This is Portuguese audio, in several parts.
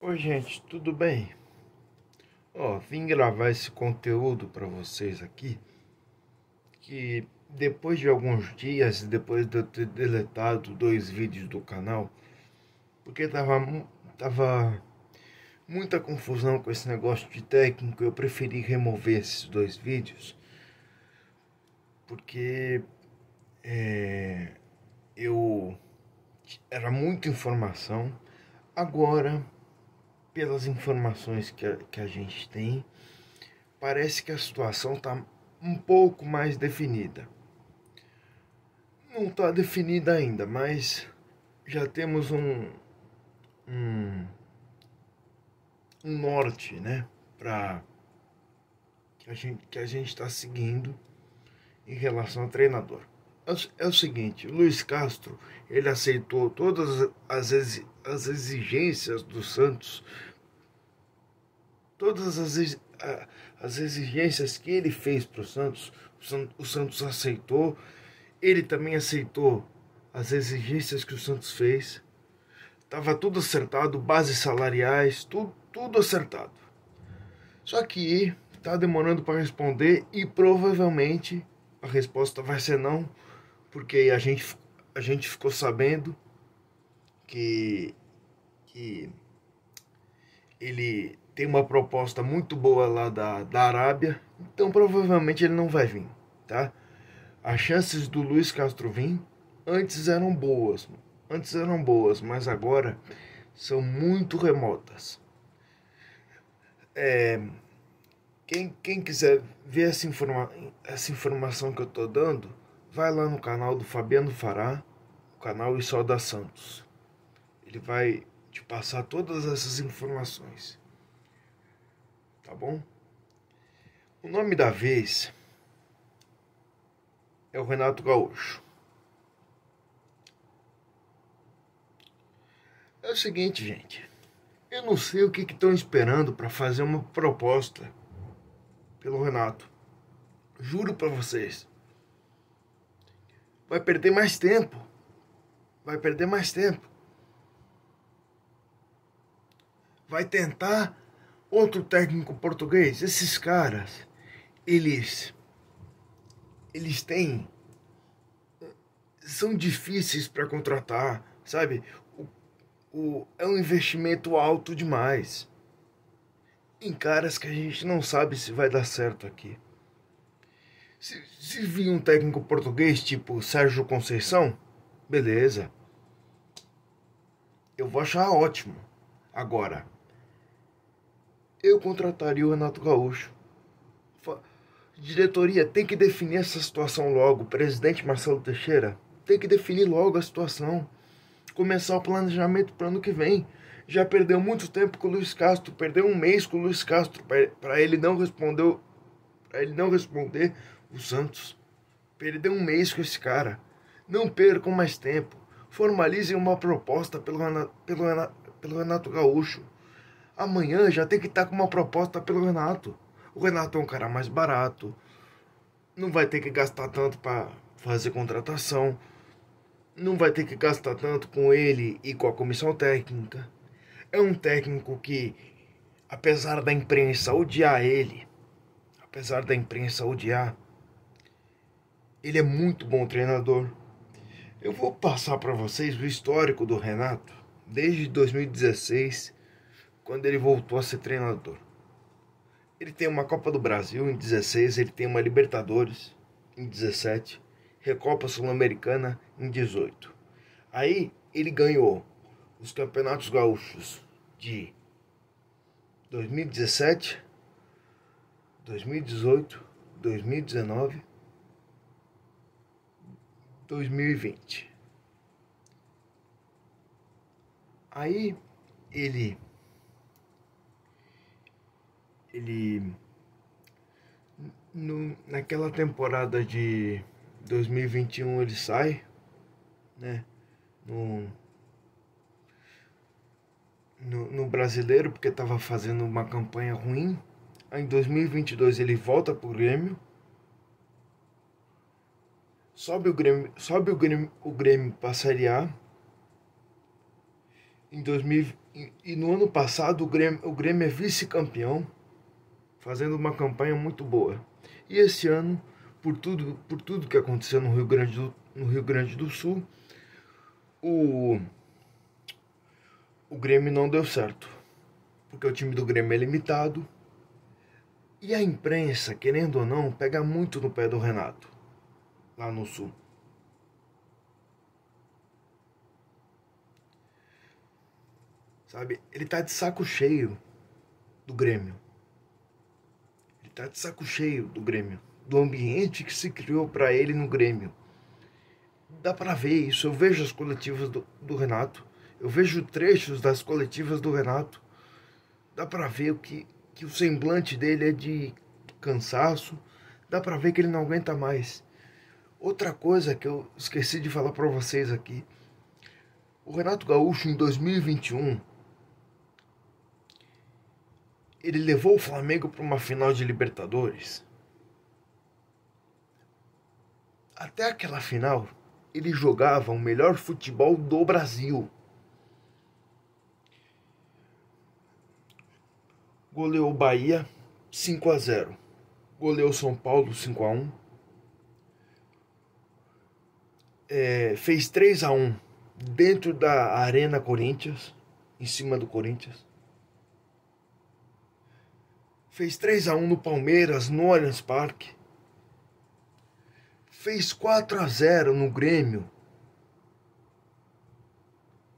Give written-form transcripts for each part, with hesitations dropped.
Oi, gente, tudo bem? Vim gravar esse conteúdo para vocês aqui, que depois de alguns dias, depois de eu ter deletado 2 vídeos do canal, porque tava muita confusão com esse negócio de técnico, eu preferi remover esses 2 vídeos, porque eu era muita informação. Agora, pelas informações que a gente tem, parece que a situação está um pouco mais definida. Não está definida ainda, mas já temos um, um norte, né? Para que a gente está seguindo em relação ao treinador. É o seguinte, o Luiz Castro, ele aceitou todas as exigências do Santos, todas as exigências que ele fez para o Santos, o Santos aceitou. Ele também aceitou as exigências que o Santos fez. Tava tudo acertado, bases salariais, tudo acertado. Só que tá demorando para responder e provavelmente a resposta vai ser não, porque a gente ficou sabendo que, que ele tem uma proposta muito boa lá da Arábia, então provavelmente ele não vai vir, tá? As chances do Luiz Castro vir antes eram boas, mas agora são muito remotas. Quem quiser ver essa informação que eu estou dando, vai lá no canal do Fabiano Fará, o canal Isolda Santos. Ele vai te passar todas essas informações, tá bom? O nome da vez é o Renato Gaúcho. É o seguinte, gente. Eu não sei o que estão esperando para fazer uma proposta pelo Renato. Juro para vocês. Vai perder mais tempo. Vai perder mais tempo. Vai tentar outro técnico português. Esses caras, eles têm, são difíceis para contratar, sabe? É um investimento alto demais em caras que a gente não sabe se vai dar certo aqui. Se vir um técnico português tipo Sérgio Conceição, beleza. Eu vou achar ótimo. Agora, eu contrataria o Renato Gaúcho. Diretoria tem que definir essa situação logo. O presidente Marcelo Teixeira tem que definir logo a situação. Começar o planejamento para o ano que vem. Já perdeu muito tempo com o Luiz Castro. Perdeu um mês com o Luiz Castro para ele não responder. Para ele não responder o Santos. Perdeu um mês com esse cara. Não percam mais tempo. Formalizem uma proposta pelo Renato Gaúcho. Amanhã já tem que estar com uma proposta pelo Renato. O Renato é um cara mais barato. Não vai ter que gastar tanto para fazer contratação. Não vai ter que gastar tanto com ele e com a comissão técnica. É um técnico que, apesar da imprensa odiar ele, apesar da imprensa odiar, ele é muito bom treinador. Eu vou passar para vocês o histórico do Renato desde 2016, quando ele voltou a ser treinador. Ele tem uma Copa do Brasil em 16, ele tem uma Libertadores em 17, Recopa Sul-Americana em 18. Aí ele ganhou os Campeonatos Gaúchos de 2017, 2018, 2019, 2020. Aí ele naquela temporada de 2021 ele sai, né? No brasileiro, porque estava fazendo uma campanha ruim. Aí em 2022 ele volta pro Grêmio. Sobe o Grêmio para a Série A. em 2000 e no ano passado o Grêmio é vice-campeão, fazendo uma campanha muito boa. E esse ano, por tudo que aconteceu no Rio Grande do Sul, o, o Grêmio não deu certo. Porque o time do Grêmio é limitado. E a imprensa, querendo ou não, pega muito no pé do Renato, lá no Sul. Sabe? Ele tá de saco cheio do Grêmio. Ele tá de saco cheio do Grêmio. Do ambiente que se criou para ele no Grêmio. Dá pra ver isso. Eu vejo as coletivas do Renato. Eu vejo trechos das coletivas do Renato. Dá pra ver que o semblante dele é de cansaço. Dá pra ver que ele não aguenta mais. Outra coisa que eu esqueci de falar pra vocês aqui. O Renato Gaúcho, em 2021, ele levou o Flamengo para uma final de Libertadores. Até aquela final, ele jogava o melhor futebol do Brasil. Goleou o Bahia 5-0. Goleou São Paulo 5-1. Fez 3-1 dentro da Arena Corinthians, em cima do Corinthians. Fez 3-1 no Palmeiras, no Allianz Parque. Fez 4-0 no Grêmio,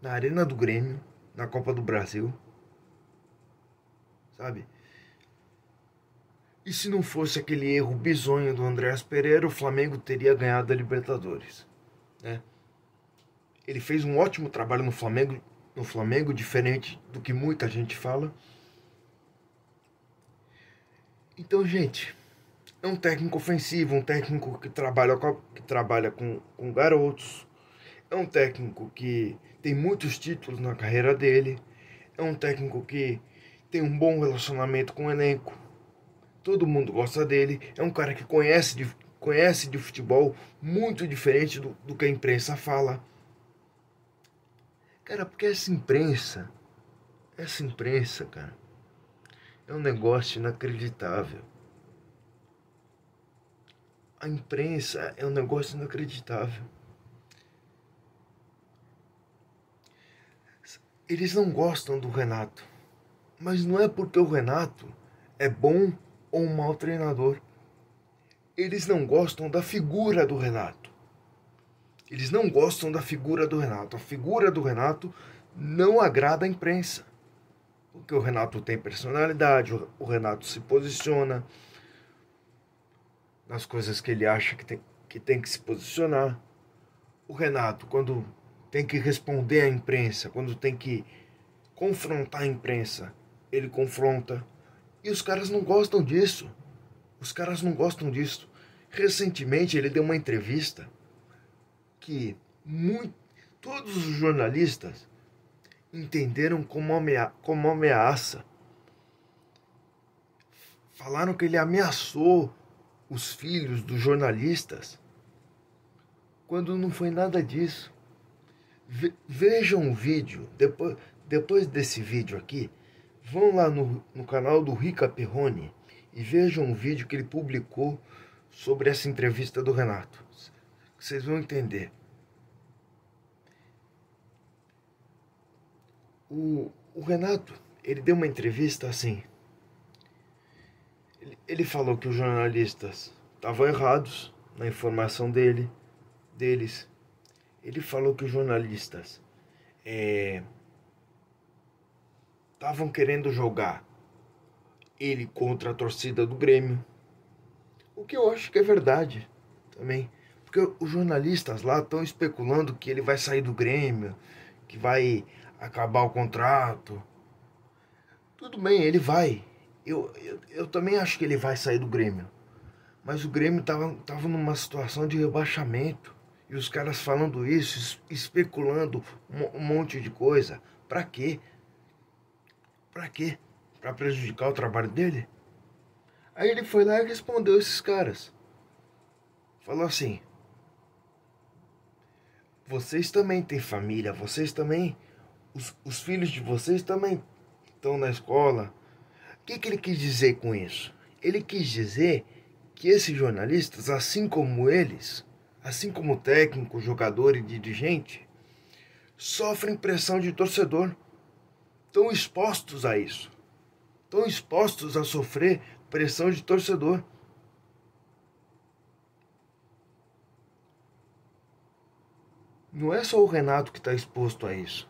na Arena do Grêmio, na Copa do Brasil. Sabe? E se não fosse aquele erro bizonho do Andréas Pereira, o Flamengo teria ganhado a Libertadores, né? Ele fez um ótimo trabalho no Flamengo, diferente do que muita gente fala. Então, gente, é um técnico ofensivo, um técnico que trabalha com garotos. É um técnico que tem muitos títulos na carreira dele. É um técnico que tem um bom relacionamento com o elenco. Todo mundo gosta dele. É um cara que conhece de futebol muito diferente do que a imprensa fala. Cara, porque essa imprensa, cara, é um negócio inacreditável. A imprensa é um negócio inacreditável. Eles não gostam do Renato. Mas não é porque o Renato é bom ou um mau treinador. Eles não gostam da figura do Renato. Eles não gostam da figura do Renato. A figura do Renato não agrada a imprensa. Porque o Renato tem personalidade, o Renato se posiciona nas coisas que ele acha que tem que se posicionar. O Renato, quando tem que responder à imprensa, quando tem que confrontar a imprensa, ele confronta. E os caras não gostam disso. Os caras não gostam disso. Recentemente ele deu uma entrevista que todos os jornalistas entenderam como ameaça. Falaram que ele ameaçou os filhos dos jornalistas, quando não foi nada disso. Vejam o vídeo, depois desse vídeo aqui, vão lá no canal do Rica Perrone e vejam o vídeo que ele publicou sobre essa entrevista do Renato. Vocês vão entender. O Renato, ele deu uma entrevista assim. Ele falou que os jornalistas estavam errados na informação deles. Ele falou que os jornalistas estavam querendo jogar ele contra a torcida do Grêmio. O que eu acho que é verdade também. Porque os jornalistas lá estão especulando que ele vai sair do Grêmio, que vai acabar o contrato. Tudo bem, ele vai. Eu também acho que ele vai sair do Grêmio. Mas o Grêmio tava numa situação de rebaixamento. E os caras falando isso, especulando um monte de coisa. Pra quê? Pra quê? Pra prejudicar o trabalho dele? Aí ele foi lá e respondeu esses caras. Falou assim: vocês também têm família, vocês também. os filhos de vocês também estão na escola. O que ele quis dizer com isso? Ele quis dizer que esses jornalistas, assim como eles, assim como técnico, jogador e dirigente, sofrem pressão de torcedor. Estão expostos a isso. Estão expostos a sofrer pressão de torcedor. Não é só o Renato que está exposto a isso.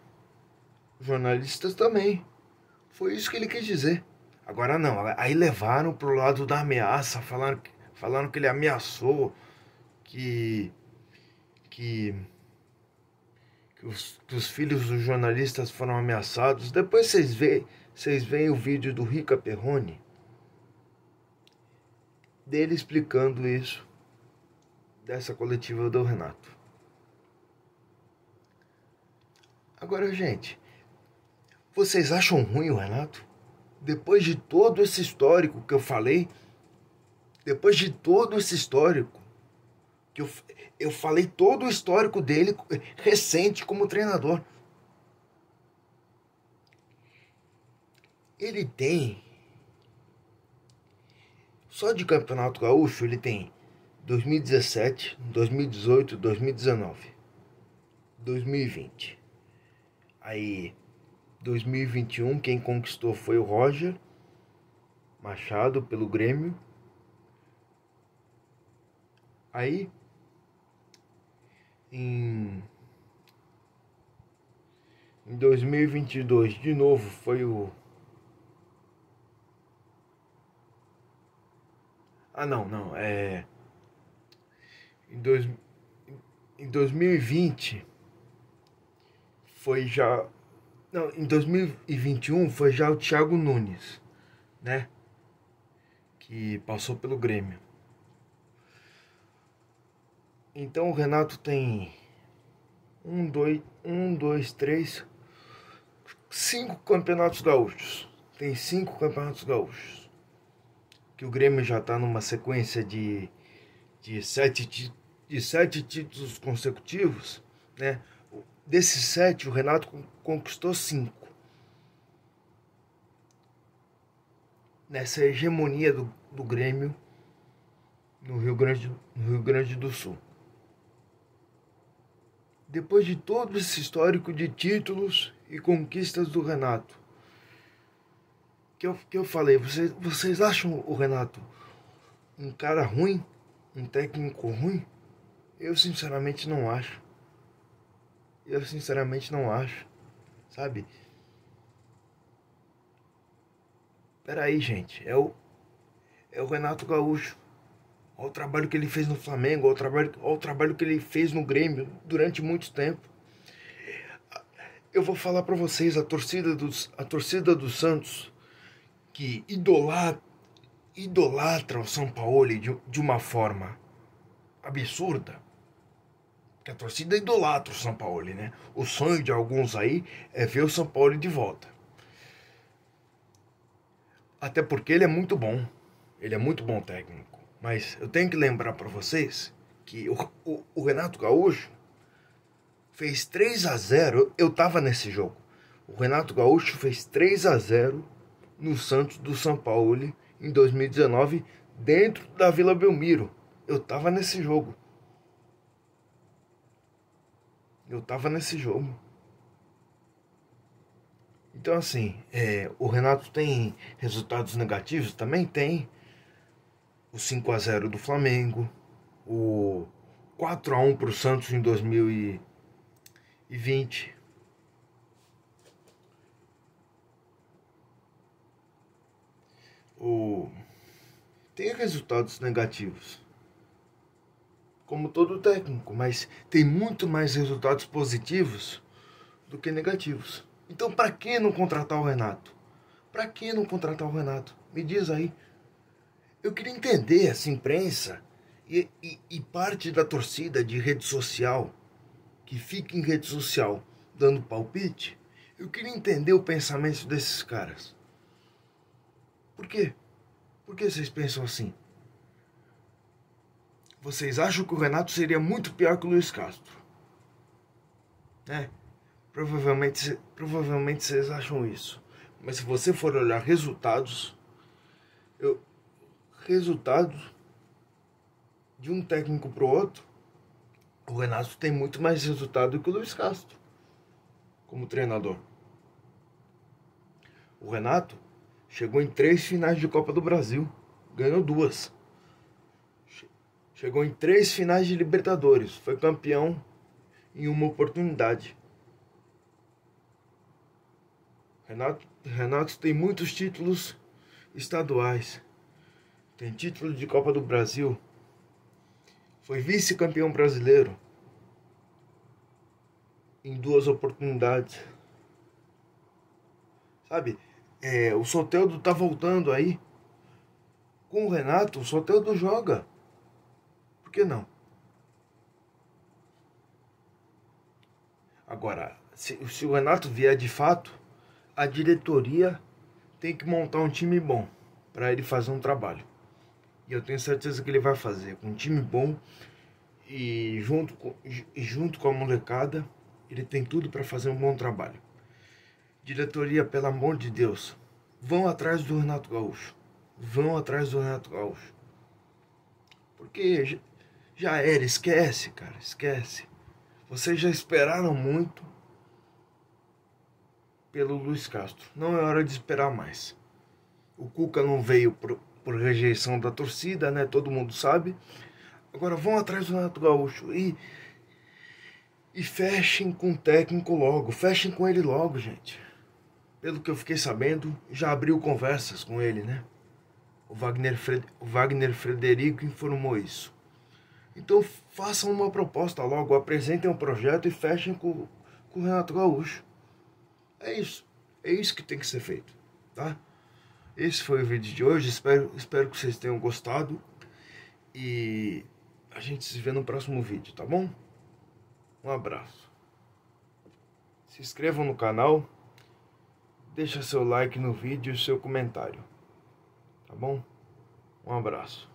Os jornalistas também. Foi isso que ele quis dizer. Agora não, aí levaram pro lado da ameaça, falaram que ele ameaçou, que os filhos dos jornalistas foram ameaçados. Depois vocês veem o vídeo do Rica Perrone, dele explicando isso, dessa coletiva do Renato. Agora, gente, vocês acham ruim o Renato? Depois de todo esse histórico que eu falei, depois de todo esse histórico, que eu falei todo o histórico dele recente como treinador. Ele tem, só de Campeonato Gaúcho, ele tem 2017, 2018, 2019, 2020. Aí, 2021, quem conquistou foi o Roger Machado pelo Grêmio. Aí, em 2022, de novo, foi o... Em 2020 foi já... Não, em 2021 foi já o Thiago Nunes, né? Que passou pelo Grêmio. Então o Renato tem 5 campeonatos gaúchos. Tem 5 campeonatos gaúchos. Que o Grêmio já está numa sequência de 7 títulos consecutivos, né? Desses 7, o Renato conquistou 5. Nessa hegemonia do Grêmio no Rio Grande do Sul. Depois de todo esse histórico de títulos e conquistas do Renato, que eu falei, vocês acham o Renato um cara ruim? Um técnico ruim? Eu sinceramente não acho. Sabe? Peraí, gente. É o Renato Gaúcho. Olha o trabalho que ele fez no Flamengo. Olha o trabalho que ele fez no Grêmio durante muito tempo. Eu vou falar pra vocês, a torcida do Santos, que idolatra o Sampaoli de uma forma absurda. Que a torcida idolatra o Sampaoli, né? O sonho de alguns aí é ver o Sampaoli de volta. Até porque ele é muito bom. Ele é muito bom técnico. Mas eu tenho que lembrar para vocês que o Renato Gaúcho fez 3-0. Eu tava nesse jogo. O Renato Gaúcho fez 3-0 no Santos do Sampaoli em 2019, dentro da Vila Belmiro. Eu tava nesse jogo. Então, assim, o Renato tem resultados negativos? Também tem. O 5-0 do Flamengo, o 4-1 pro Santos em 2020. Tem resultados negativos, como todo técnico, mas tem muito mais resultados positivos do que negativos. Então, para que não contratar o Renato? Me diz aí. Eu queria entender essa imprensa e parte da torcida de rede social, que fica em rede social dando palpite. Eu queria entender o pensamento desses caras. Por quê? Por que vocês pensam assim? Vocês acham que o Renato seria muito pior que o Luiz Castro, né? Provavelmente vocês acham isso. Mas se você for olhar resultados de um técnico pro outro, o Renato tem muito mais resultado que o Luiz Castro como treinador. O Renato chegou em 3 finais de Copa do Brasil, ganhou 2. Chegou em 3 finais de Libertadores, foi campeão em uma oportunidade. Renato tem muitos títulos estaduais, tem título de Copa do Brasil, foi vice-campeão brasileiro em 2 oportunidades. Sabe, o Soteldo tá voltando aí. Com o Renato, o Soteldo joga. Por que não? Agora, se o Renato vier de fato, a diretoria tem que montar um time bom para ele fazer um trabalho. E eu tenho certeza que ele vai fazer. Com um time bom e junto com a molecada, ele tem tudo para fazer um bom trabalho. Diretoria, pelo amor de Deus, vão atrás do Renato Gaúcho. Vão atrás do Renato Gaúcho. Porque já era, esquece, cara, esquece. Vocês já esperaram muito pelo Luiz Castro. Não é hora de esperar mais. O Cuca não veio por rejeição da torcida, né? Todo mundo sabe. Agora vão atrás do Renato Gaúcho e fechem com o técnico logo. Fechem com ele logo, gente. Pelo que eu fiquei sabendo, já abriu conversas com ele, né? O Wagner Frederico informou isso. Então façam uma proposta logo, apresentem um projeto e fechem com o Renato Gaúcho. É isso que tem que ser feito, tá? Esse foi o vídeo de hoje, espero que vocês tenham gostado. E a gente se vê no próximo vídeo, tá bom? Um abraço. Se inscrevam no canal, deixa seu like no vídeo e seu comentário, tá bom? Um abraço.